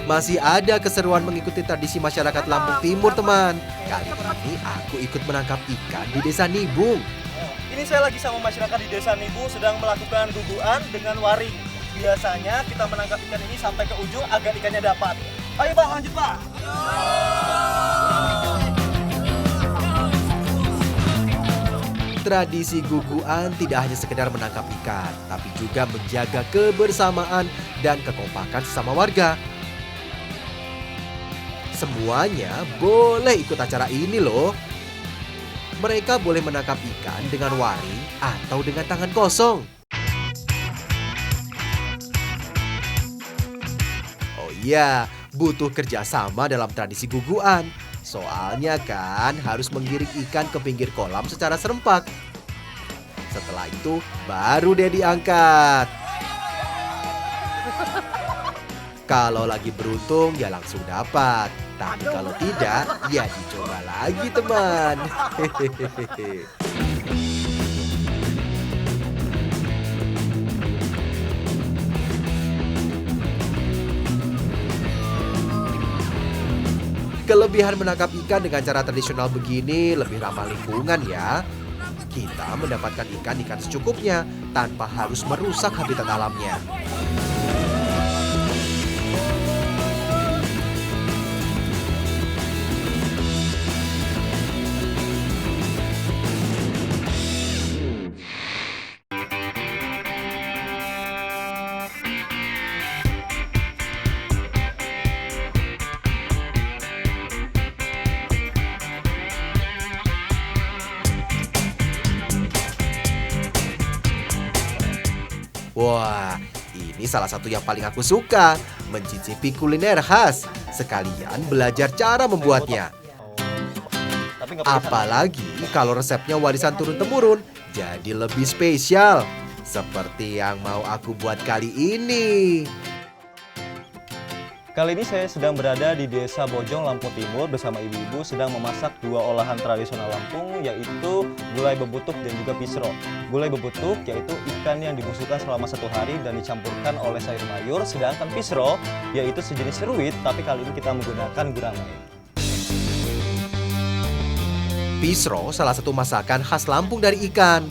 Masih ada keseruan mengikuti tradisi masyarakat Lampung Timur, teman. Kali ini aku ikut menangkap ikan di Desa Nibung. Ini saya lagi sama masyarakat di Desa Nibung sedang melakukan guguan dengan waring. Biasanya kita menangkap ikan ini sampai ke ujung agar ikannya dapat. Ayo Pak, lanjut Pak. Tradisi guguan tidak hanya sekedar menangkap ikan, tapi juga menjaga kebersamaan dan kekompakan sesama warga. Semuanya boleh ikut acara ini loh. Mereka boleh menangkap ikan dengan waring atau dengan tangan kosong. Oh iya, butuh kerjasama dalam tradisi guguan. Soalnya kan harus menggiring ikan ke pinggir kolam secara serempak. Setelah itu baru deh diangkat. Kalau lagi beruntung ya langsung dapat. Tapi kalau tidak, ya dicoba lagi teman. Hehehe. Kelebihan menangkap ikan dengan cara tradisional begini lebih ramah lingkungan ya. Kita mendapatkan ikan secukupnya tanpa harus merusak habitat alamnya. Wah, ini salah satu yang paling aku suka, mencicipi kuliner khas, sekalian belajar cara membuatnya. Apalagi kalau resepnya warisan turun-temurun, jadi lebih spesial. Seperti yang mau aku buat kali ini. Kali ini saya sedang berada di Desa Bojong, Lampung Timur bersama ibu-ibu sedang memasak dua olahan tradisional Lampung, yaitu gulai bebutuk dan juga pisro. Gulai bebutuk yaitu ikan yang dibusukkan selama 1 hari dan dicampurkan oleh sayur mayur, sedangkan pisro yaitu sejenis seruit, tapi kali ini kita menggunakan gurame. Pisro salah satu masakan khas Lampung dari ikan.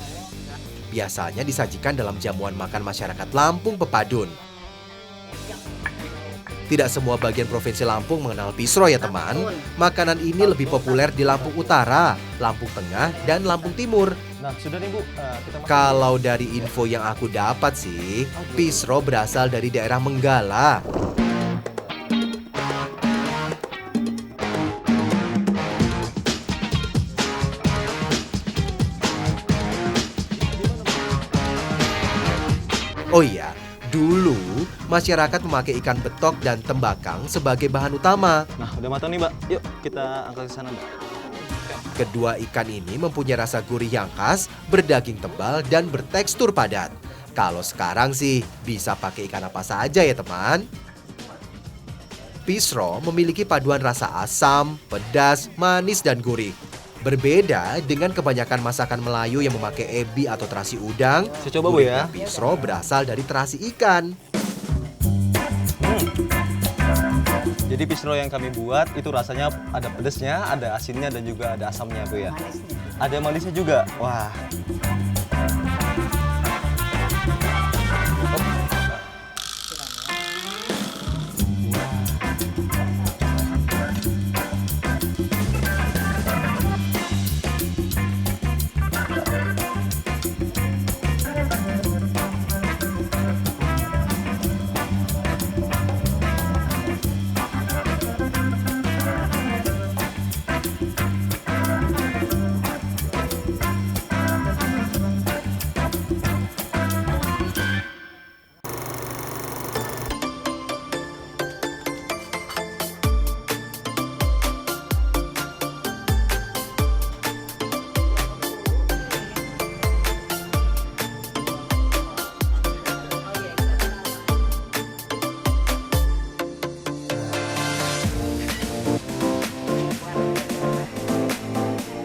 Biasanya disajikan dalam jamuan makan masyarakat Lampung Pepadun. Tidak semua bagian Provinsi Lampung mengenal pisro ya teman. Makanan ini lebih populer di Lampung Utara, Lampung Tengah, dan Lampung Timur. Nah, sudah nih Bu, kita makan. Kalau dari info yang aku dapat sih, pisro berasal dari daerah Menggala. Oh iya, dulu masyarakat memakai ikan betok dan tembakang sebagai bahan utama. Nah, udah matang nih Mbak, yuk kita angkat ke sana Mbak. Kedua ikan ini mempunyai rasa gurih yang khas, berdaging tebal dan bertekstur padat. Kalau sekarang sih bisa pakai ikan apa saja ya teman. Pisro memiliki paduan rasa asam, pedas, manis dan gurih. Berbeda dengan kebanyakan masakan Melayu yang memakai ebi atau terasi udang. Saya coba Bu ya. Pisro berasal dari terasi ikan. Jadi pisro yang kami buat itu rasanya ada pedesnya, ada asinnya dan juga ada asamnya Bu ya. Ada manisnya juga. Wah.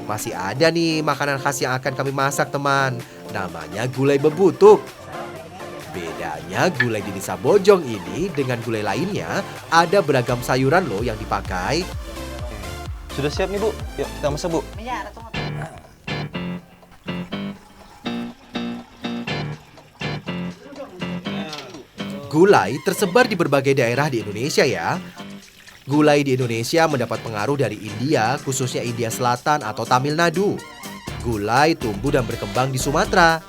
Masih ada nih makanan khas yang akan kami masak teman. Namanya gulai bebutuk. Bedanya gulai di Desa Bojong ini dengan gulai lainnya, ada beragam sayuran loh yang dipakai. Sudah siap nih Bu? Yuk kita masak Bu. Iya, tunggu. Gulai tersebar di berbagai daerah di Indonesia ya. Gulai di Indonesia mendapat pengaruh dari India, khususnya India Selatan atau Tamil Nadu. Gulai tumbuh dan berkembang di Sumatera.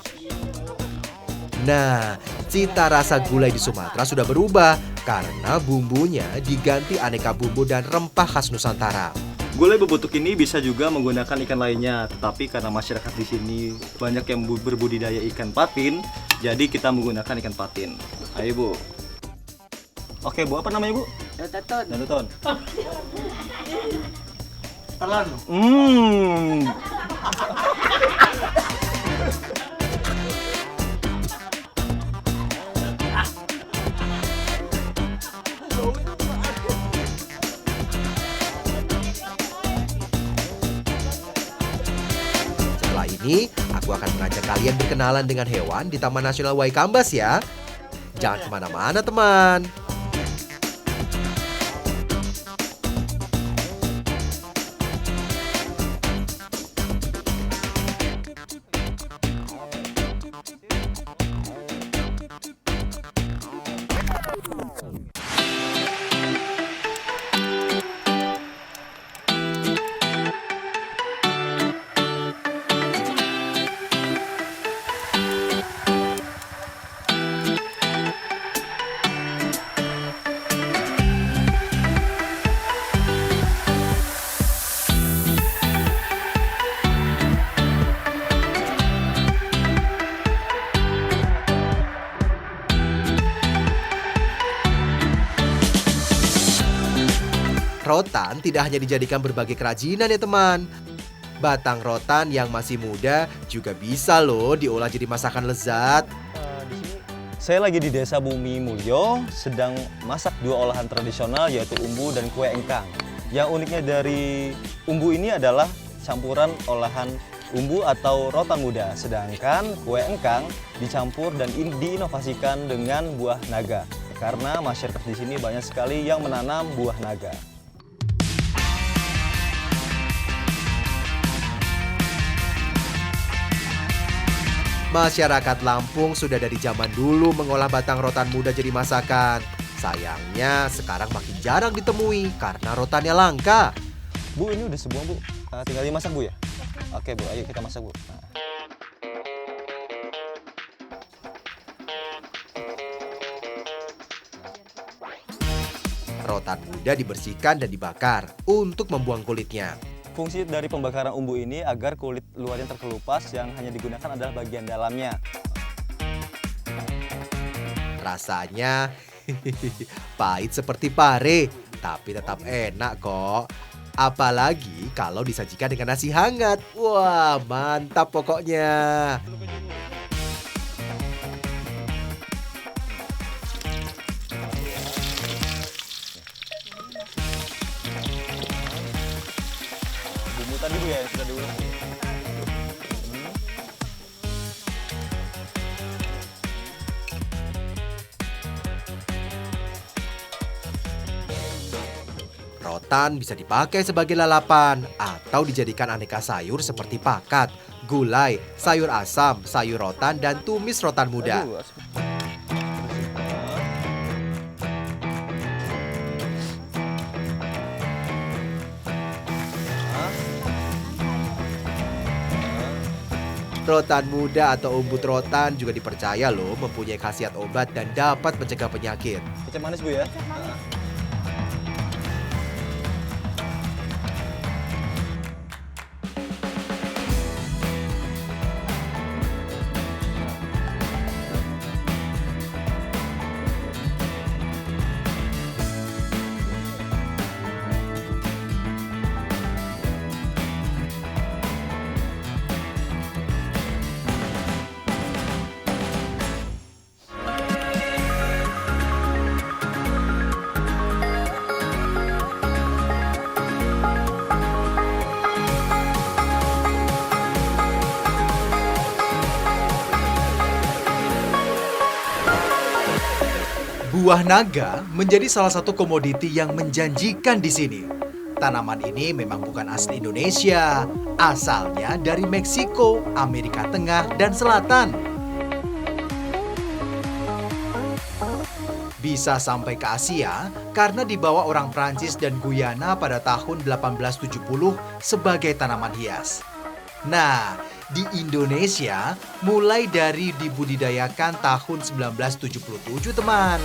Nah, cita rasa gulai di Sumatera sudah berubah karena bumbunya diganti aneka bumbu dan rempah khas Nusantara. Gulai bebutuk ini bisa juga menggunakan ikan lainnya, tetapi karena masyarakat di sini banyak yang berbudidaya ikan patin, jadi kita menggunakan ikan patin. Ayo Bu. Oke Bu, apa namanya Bu? Teton. Danuton. Telon. Setelah ini, aku akan mengajak kalian berkenalan dengan hewan di Taman Nasional Waikambas ya. Jangan kemana-mana teman. Rotan tidak hanya dijadikan berbagai kerajinan ya teman. Batang rotan yang masih muda juga bisa loh diolah jadi masakan lezat. Di sini saya lagi di Desa Bumi Mulyo, sedang masak dua olahan tradisional yaitu umbu dan kue engkang. Yang uniknya dari umbu ini adalah campuran olahan umbu atau rotan muda, sedangkan kue engkang dicampur dan diinovasikan dengan buah naga. Karena masyarakat di sini banyak sekali yang menanam buah naga. Masyarakat Lampung sudah dari zaman dulu mengolah batang rotan muda jadi masakan. Sayangnya sekarang makin jarang ditemui karena rotannya langka. Bu, ini udah sebuah Bu. Tinggal dimasak Bu ya? Oke Bu, ayo kita masak Bu. Rotan muda dibersihkan dan dibakar untuk membuang kulitnya. Fungsi dari pembakaran umbu ini agar kulit luarnya terkelupas, yang hanya digunakan adalah bagian dalamnya. Rasanya pahit seperti pare, tapi tetap enak kok. Apalagi kalau disajikan dengan nasi hangat. Wah, mantap pokoknya. Bumbu tadi Bu ya, yang sudah diulek. Rotan bisa dipakai sebagai lalapan atau dijadikan aneka sayur seperti pakat, gulai, sayur asam, sayur rotan, dan tumis rotan muda. Aduh, Rotan muda atau umbut rotan juga dipercaya loh mempunyai khasiat obat dan dapat mencegah penyakit. kecap manis Bu ya. Buah naga menjadi salah satu komoditi yang menjanjikan di sini. Tanaman ini memang bukan asli Indonesia, asalnya dari Meksiko, Amerika Tengah, dan Selatan. Bisa sampai ke Asia karena dibawa orang Prancis dan Guyana pada tahun 1870 sebagai tanaman hias. Nah, di Indonesia mulai dari dibudidayakan tahun 1977, teman.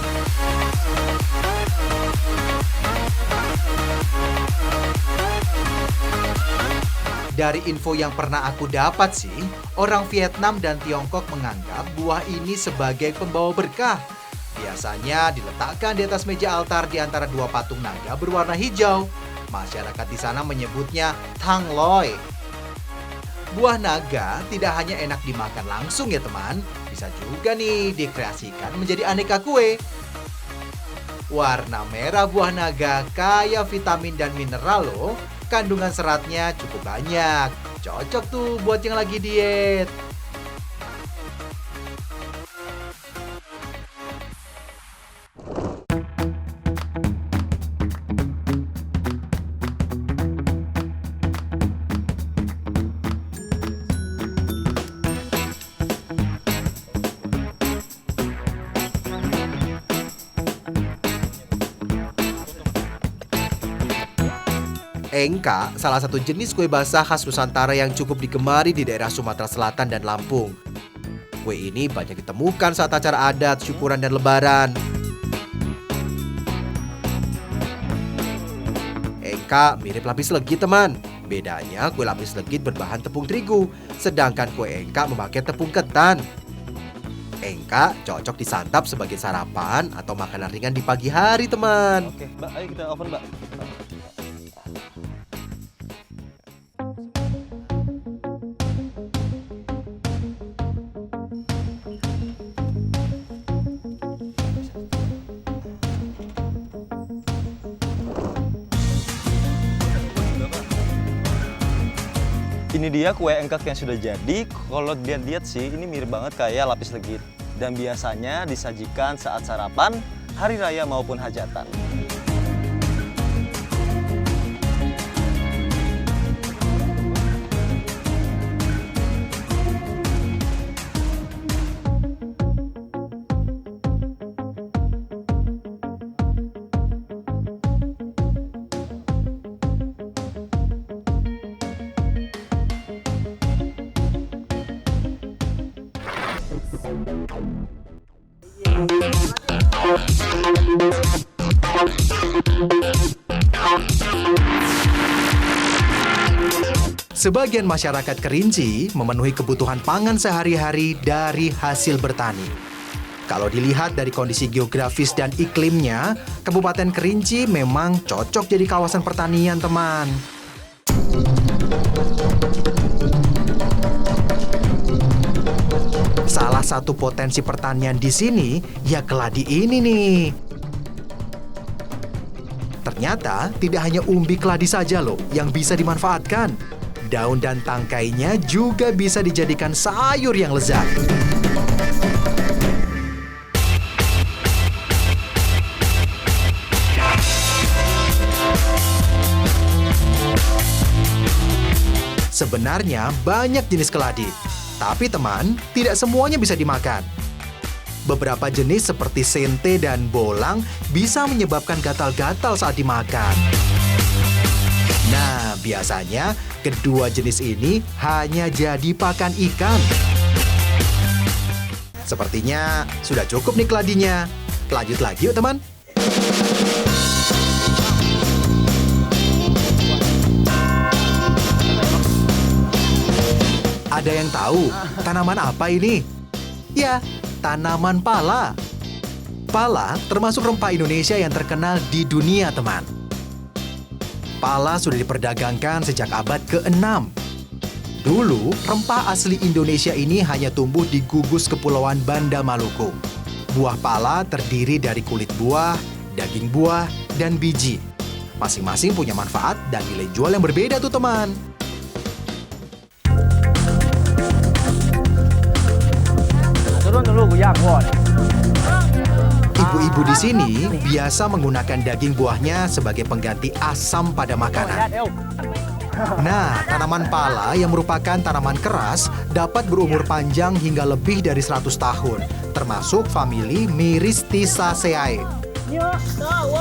Dari info yang pernah aku dapat sih, orang Vietnam dan Tiongkok menganggap buah ini sebagai pembawa berkah. Biasanya diletakkan di atas meja altar di antara dua patung naga berwarna hijau. Masyarakat di sana menyebutnya Thang Loy. Buah naga tidak hanya enak dimakan langsung ya teman, bisa juga nih dikreasikan menjadi aneka kue. Warna merah buah naga kaya vitamin dan mineral loh. Kandungan seratnya cukup banyak. Cocok tuh buat yang lagi diet. Engka, salah satu jenis kue basah khas Nusantara yang cukup digemari di daerah Sumatera Selatan dan Lampung. Kue ini banyak ditemukan saat acara adat, syukuran, dan lebaran. Engka mirip lapis legit, teman. Bedanya kue lapis legit berbahan tepung terigu, sedangkan kue engka memakai tepung ketan. Engka cocok disantap sebagai sarapan atau makanan ringan di pagi hari, teman. Oke, Mbak, ayo kita oven, Mbak. Ini dia kue engkak yang sudah jadi. Kalau lihat-lihat sih ini mirip banget kayak lapis legit. Dan biasanya disajikan saat sarapan, hari raya maupun hajatan. Sebagian masyarakat Kerinci memenuhi kebutuhan pangan sehari-hari dari hasil bertani. Kalau dilihat dari kondisi geografis dan iklimnya, Kabupaten Kerinci memang cocok jadi kawasan pertanian, teman. Salah satu potensi pertanian di sini ya keladi ini nih. Ternyata tidak hanya umbi keladi saja loh yang bisa dimanfaatkan. Daun dan tangkainya juga bisa dijadikan sayur yang lezat. Sebenarnya banyak jenis keladi, tapi teman, tidak semuanya bisa dimakan. Beberapa jenis seperti sente dan bolang bisa menyebabkan gatal-gatal saat dimakan. Nah, biasanya kedua jenis ini hanya jadi pakan ikan. Sepertinya sudah cukup nih keladinya. Lanjut lagi yuk teman. Ada yang tahu tanaman apa ini? Ya, tanaman pala. Pala termasuk rempah Indonesia yang terkenal di dunia, teman. Pala sudah diperdagangkan sejak abad ke-6. Dulu, rempah asli Indonesia ini hanya tumbuh di gugus Kepulauan Banda Maluku. Buah pala terdiri dari kulit buah, daging buah, dan biji. Masing-masing punya manfaat dan nilai jual yang berbeda tuh, teman. Ibu-ibu di sini biasa menggunakan daging buahnya sebagai pengganti asam pada makanan. Nah, tanaman pala yang merupakan tanaman keras dapat berumur panjang hingga lebih dari 100 tahun, termasuk famili Myristisaceae.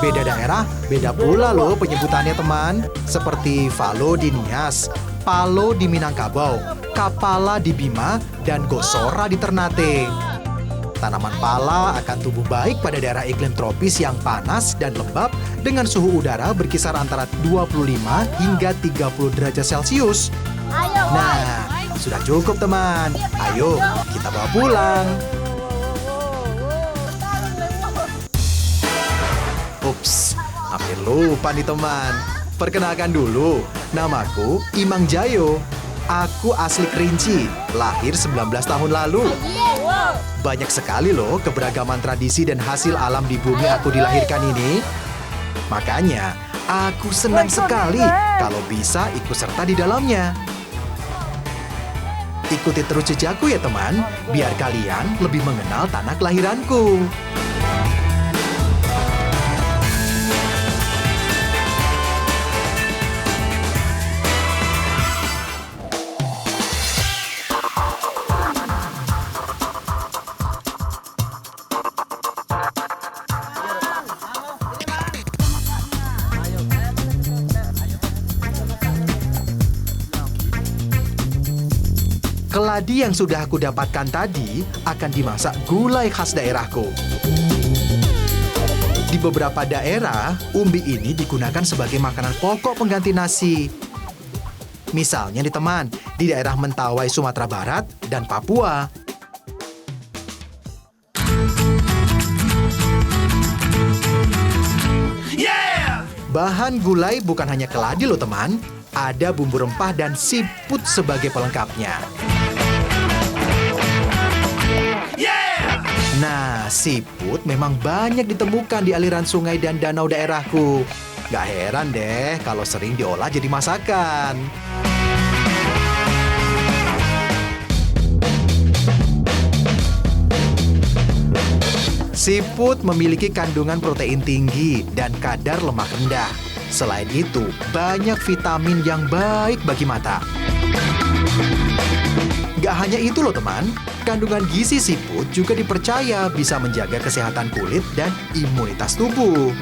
Beda daerah, beda pula loh penyebutannya teman. Seperti Falo di Nias, Palo di Minangkabau, Kapala di Bima, dan Gosora di Ternate. Tanaman pala akan tumbuh baik pada daerah iklim tropis yang panas dan lembab dengan suhu udara berkisar antara 25 hingga 30 derajat Celcius. Nah, sudah cukup teman. Ayo, kita bawa pulang. Ups, hampir lupa nih teman. Perkenalkan dulu, namaku Imang Jayo. Aku asli Kerinci, lahir 19 tahun lalu. Banyak sekali loh keberagaman tradisi dan hasil alam di bumi aku dilahirkan ini. Makanya, aku senang sekali kalau bisa ikut serta di dalamnya. Ikuti terus jejakku ya teman, biar kalian lebih mengenal tanah kelahiranku. Keladi yang sudah aku dapatkan tadi akan dimasak gulai khas daerahku. Di beberapa daerah, umbi ini digunakan sebagai makanan pokok pengganti nasi. Misalnya nih teman, di daerah Mentawai, Sumatera Barat, dan Papua. Bahan gulai bukan hanya keladi loh teman, ada bumbu rempah dan siput sebagai pelengkapnya. Nah, siput memang banyak ditemukan di aliran sungai dan danau daerahku. Gak heran deh kalau sering diolah jadi masakan. Siput memiliki kandungan protein tinggi dan kadar lemak rendah. Selain itu, banyak vitamin yang baik bagi mata. Gak hanya itu loh teman, kandungan gizi siput juga dipercaya bisa menjaga kesehatan kulit dan imunitas tubuh.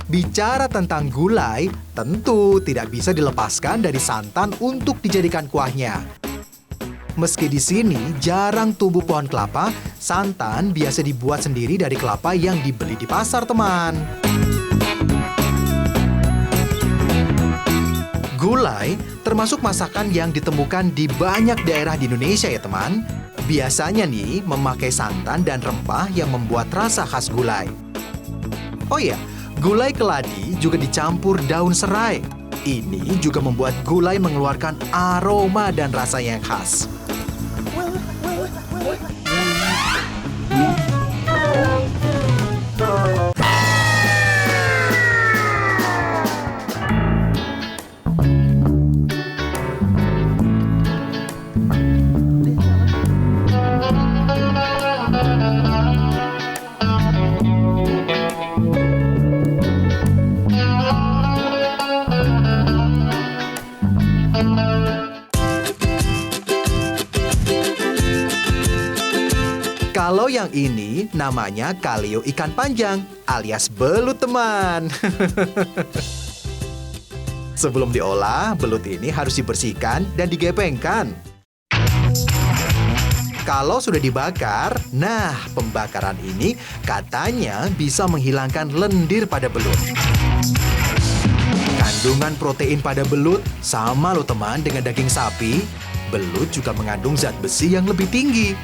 Bicara tentang gulai, tentu tidak bisa dilepaskan dari santan untuk dijadikan kuahnya. Meski di sini jarang tumbuh pohon kelapa, santan biasa dibuat sendiri dari kelapa yang dibeli di pasar, teman. Gulai termasuk masakan yang ditemukan di banyak daerah di Indonesia ya, teman. Biasanya nih memakai santan dan rempah yang membuat rasa khas gulai. Oh iya, gulai keladi juga dicampur daun serai. Ini juga membuat gulai mengeluarkan aroma dan rasa yang khas. Kalau yang ini namanya kalio ikan panjang alias belut, teman. Sebelum diolah, belut ini harus dibersihkan dan digepengkan. Kalau sudah dibakar, nah pembakaran ini katanya bisa menghilangkan lendir pada belut. Kandungan protein pada belut sama loh teman dengan daging sapi. Belut juga mengandung zat besi yang lebih tinggi.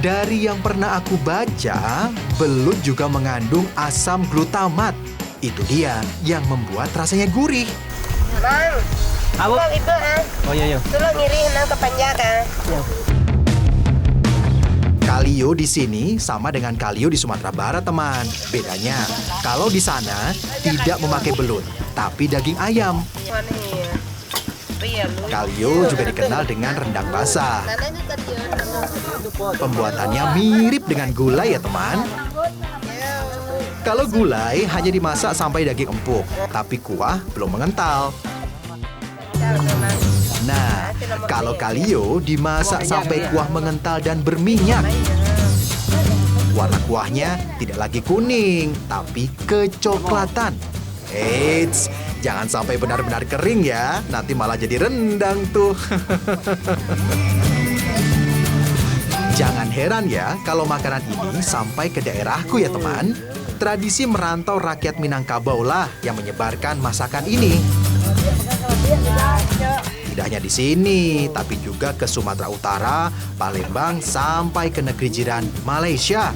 Dari yang pernah aku baca, belut juga mengandung asam glutamat. Itu dia yang membuat rasanya gurih. Mang, Apa? Mang itu Oh iya. tolong ngirim ke Panjaka. Kalio di sini sama dengan kalio di Sumatera Barat, teman. Bedanya, kalau di sana tidak memakai belut, tapi daging ayam. Mana ya? Kalio juga dikenal dengan rendang basah. Pembuatannya mirip dengan gulai ya teman. Kalau gulai hanya dimasak sampai daging empuk, tapi kuah belum mengental. Nah, kalau kalio dimasak sampai kuah mengental dan berminyak. Warna kuahnya tidak lagi kuning, tapi kecoklatan. Eits, jangan sampai benar-benar kering ya, nanti malah jadi rendang tuh. Jangan heran ya kalau makanan ini sampai ke daerahku ya teman. Tradisi merantau rakyat Minangkabau lah yang menyebarkan masakan ini. Tidak hanya di sini, tapi juga ke Sumatera Utara, Palembang, sampai ke negeri jiran Malaysia.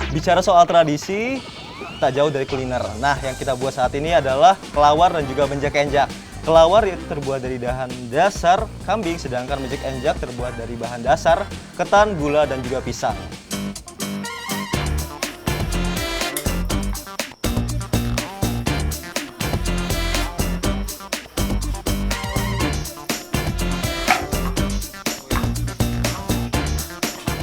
Bicara soal tradisi, tak jauh dari kuliner. Nah, yang kita buat saat ini adalah kelawar dan juga benjak enjak. Kelawar itu terbuat dari bahan dasar kambing, sedangkan benjak enjak terbuat dari bahan dasar ketan, gula, dan juga pisang.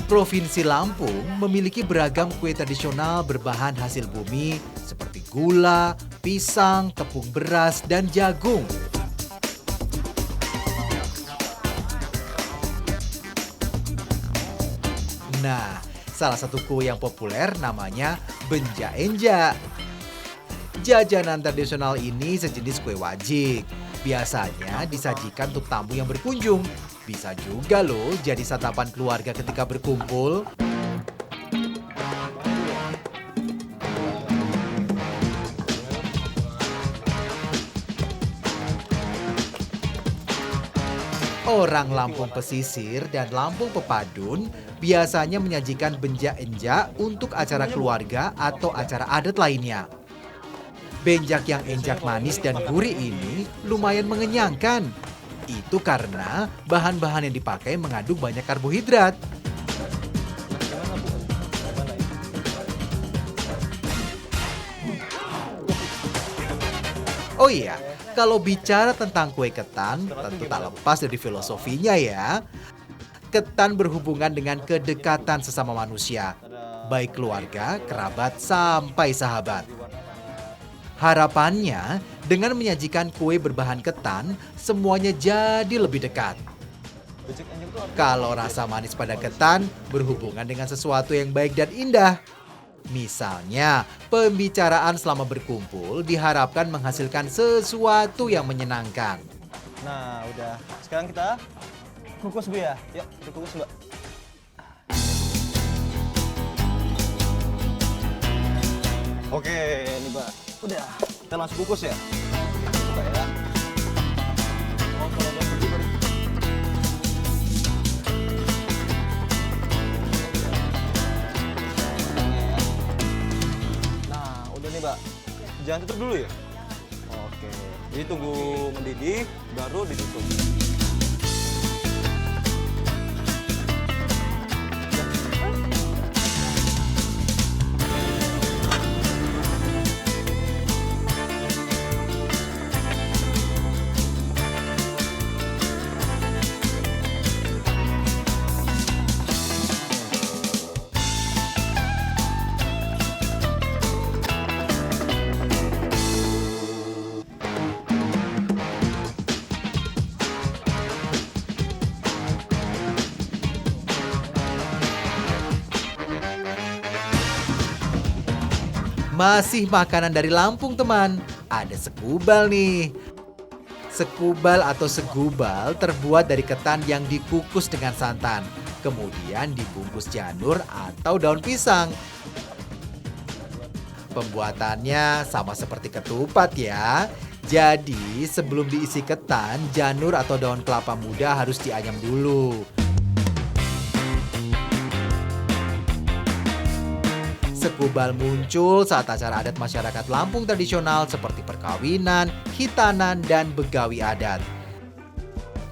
Provinsi Lampung memiliki beragam kue tradisional berbahan hasil bumi seperti gula, pisang, tepung beras, dan jagung. Nah, salah satu kue yang populer namanya benja enja. Jajanan tradisional ini sejenis kue wajik. Biasanya disajikan untuk tamu yang berkunjung. Bisa juga loh jadi santapan keluarga ketika berkumpul. Orang Lampung Pesisir dan Lampung Pepadun biasanya menyajikan benjak enjak untuk acara keluarga atau acara adat lainnya. Benjak yang enjak manis dan gurih ini lumayan mengenyangkan. Itu karena bahan-bahan yang dipakai mengandung banyak karbohidrat. Oh iya, kalau bicara tentang kue ketan, tentu tak lepas dari filosofinya ya. Ketan berhubungan dengan kedekatan sesama manusia, baik keluarga, kerabat, sampai sahabat. Harapannya, dengan menyajikan kue berbahan ketan, semuanya jadi lebih dekat. Kalau rasa manis pada ketan berhubungan dengan sesuatu yang baik dan indah. Misalnya, pembicaraan selama berkumpul diharapkan menghasilkan sesuatu yang menyenangkan. Nah, udah. Sekarang kita kukus, Bu ya. Yuk, kita kukus, Mbak. Oke, ini, Mbak. Udah, kita langsung kukus ya. Coba ya. Oh, kalau udah pergi baru. Nah, udah nih, Mbak. Jangan tutup dulu ya. Oke. Jadi tunggu mendidih, baru ditutup. Masih makanan dari Lampung teman, ada sekubal nih. Sekubal atau segubal terbuat dari ketan yang dikukus dengan santan, kemudian dibungkus janur atau daun pisang. Pembuatannya sama seperti ketupat ya. Jadi sebelum diisi ketan, janur atau daun kelapa muda harus dianyam dulu. Sekubal muncul saat acara adat masyarakat Lampung tradisional seperti perkawinan, hitanan, dan begawi adat.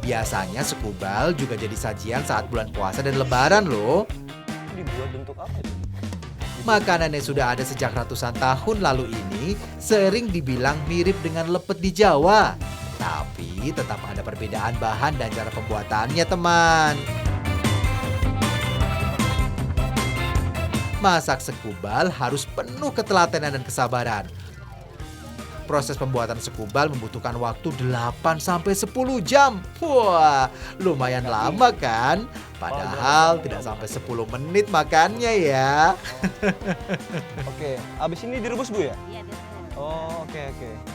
Biasanya sekubal juga jadi sajian saat bulan puasa dan lebaran loh. Dibuat bentuk apa itu? Makanan yang sudah ada sejak ratusan tahun lalu ini sering dibilang mirip dengan lepet di Jawa. Tapi tetap ada perbedaan bahan dan cara pembuatannya, teman. Masak sekubal harus penuh ketelatenan dan kesabaran. Proses pembuatan sekubal membutuhkan waktu 8-10 jam. Wah, lumayan lama kan? Padahal tidak sampai 10 menit makannya ya. Oke, abis ini direbus Bu ya? Iya, Oh, oke.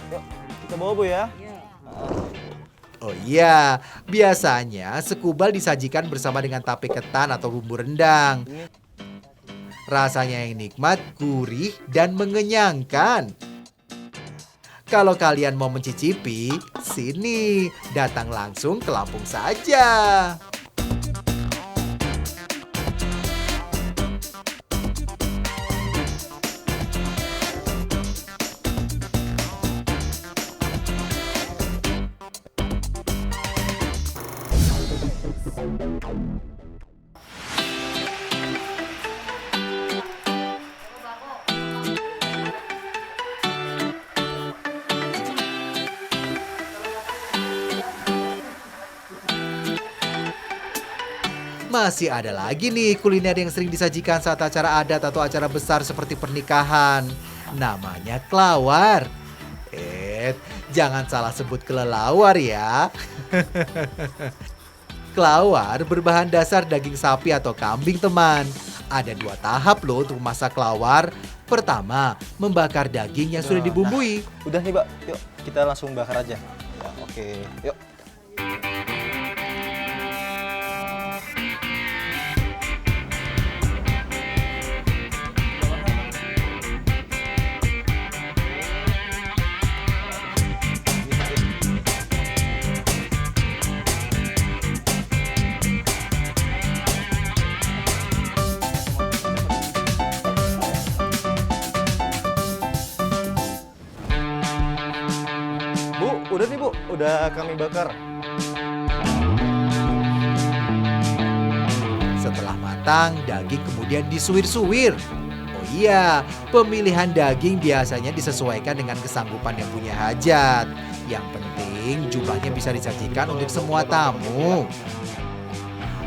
Yuk, kita bawa Bu ya. Oh iya, biasanya sekubal disajikan bersama dengan tape ketan atau bumbu rendang. Rasanya yang nikmat, gurih, dan mengenyangkan. Kalau kalian mau mencicipi, sini, datang langsung ke Lampung saja. Masih ada lagi nih kuliner yang sering disajikan saat acara adat atau acara besar seperti pernikahan. Namanya kelawar. Jangan salah sebut kelelawar ya. Kelawar berbahan dasar daging sapi atau kambing, teman. Ada 2 tahap loh untuk memasak kelawar. Pertama, membakar daging yang sudah dibumbui. Udah nih Mbak, yuk kita langsung bakar aja. Ya, oke, yuk. Bu, udah nih Bu, udah kami bakar. Setelah matang, daging kemudian disuir-suir. Oh iya, pemilihan daging biasanya disesuaikan dengan kesanggupan yang punya hajat. Yang penting jumlahnya bisa disajikan untuk semua tamu.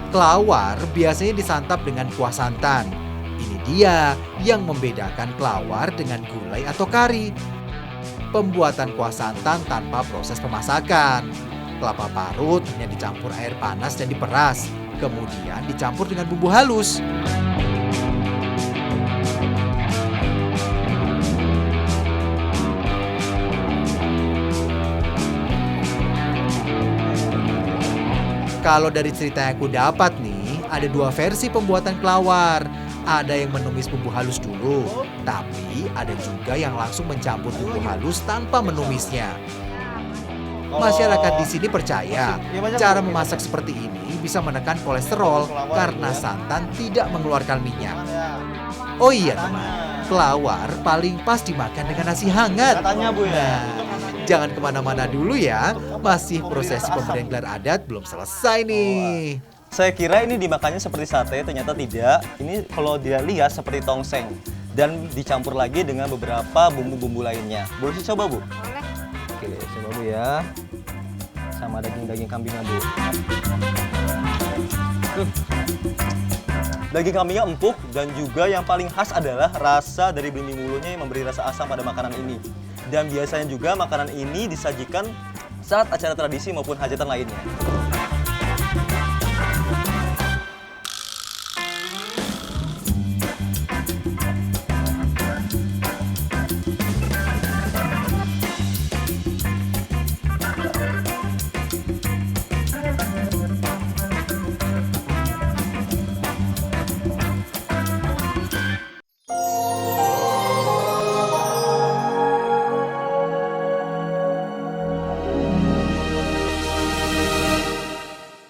Kelawar biasanya disantap dengan kuah santan. Ini dia yang membedakan kelawar dengan gulai atau kari. Pembuatan kuah santan tanpa proses pemasakan. Kelapa parut hanya dicampur air panas dan diperas. Kemudian dicampur dengan bumbu halus. Kalau dari cerita yang aku dapat nih, ada 2 versi pembuatan kelawar. Ada yang menumis bumbu halus dulu, tapi ada juga yang langsung mencampur bumbu halus tanpa menumisnya. Masyarakat di sini percaya cara memasak seperti ini bisa menekan kolesterol karena santan tidak mengeluarkan minyak. Oh iya teman, kelawar paling pas dimakan dengan nasi hangat. Katanya Bu ya. Nah, jangan kemana-mana dulu ya, masih prosesi pemberian gelar adat belum selesai nih. Saya kira ini dimakannya seperti sate, ternyata tidak. Ini kalau dia lihat seperti tongseng dan dicampur lagi dengan beberapa bumbu-bumbu lainnya. Boleh saya coba Bu? Boleh. Oke, coba Bu ya. Sama daging-daging kambingnya Bu. Daging kambingnya empuk dan juga yang paling khas adalah rasa dari bumbu bumbunya yang memberi rasa asam pada makanan ini. Dan biasanya juga makanan ini disajikan saat acara tradisi maupun hajatan lainnya.